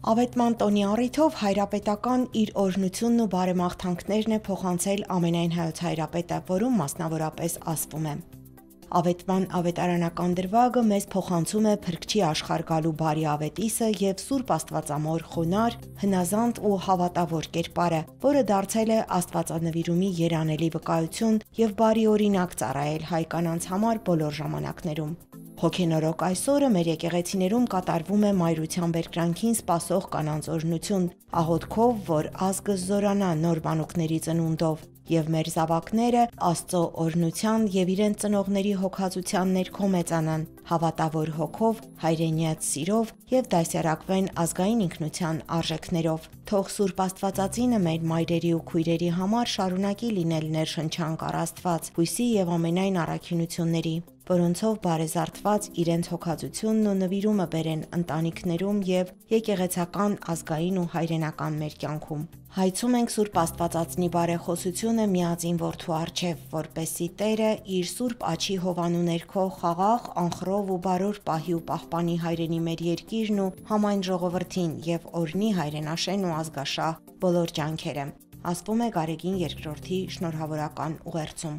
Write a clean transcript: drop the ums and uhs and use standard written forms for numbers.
Ավետման տոնի առիթով հայրապետական իր օրհնությունն ու բարեմաղթանքներն է փոխանցել ամենայն հայոց հայրապետը, որում մասնավորապես ասվում է. Ավետման ավետարանական դրվագը մեզ փոխանցում է Փրկչի աշխարհ գալու բարի ավետիսը եւ Սուրբ Աստվածամոր խոնարհ, հնազանդ ու հավատավոր կերպարը, որը դարձել է աստվածանվիրումի երանելի վկայություն եւ բարի օրինակ ծառայել հայ կանանց համար բոլոր ժամանակներում։ Հոգենորոք այսօրը մեր եկեղեցիներում կատարվում է մայրության բերկրանքին սպասող կանանց օրհնություն, աղոթքով, որ ազգը զորանա նոր մանուկների ծնունդով, եւ մեր զավակները Աստծո օրհնության եւ իրենց ծնողների հոգացության ներքո մեծանան, հավատավոր հոգով, հայրենիած սիրով եւ դասյարակվեն ազգային ինքնության արժեքներով։ Թող Սուրբ Աստվածածինը մեր մայրերի ու քույրերի համար շարունակի լինել ներշնչանք առ Աստված, հույսի եւ ամենայն առաքինությունների, որոնցով բարեզարդված իրենց հոգացությունն ու նվիրումը բերեն ընտանիքներում եւ եկեղեցական, ազգային ու հայրենական մեր կյանքում։ Հայցում ենք Սուրբ Աստվածածնի բարեխոսությունը Միածին Որդու առջև, որպեսզի Տերը իր Սուրբ աջի հովանու ներքո խաղաղ, անխռով ու բարոր պահի ու պահպանի հայրենի մեր երկիրն ու համայն ժողովրդին եւ օրհնի հայրենաշեն ու ազգաշահ բոլոր ջանքերը, ասվում է Գարեգին II շնորհավորական ուղերձում։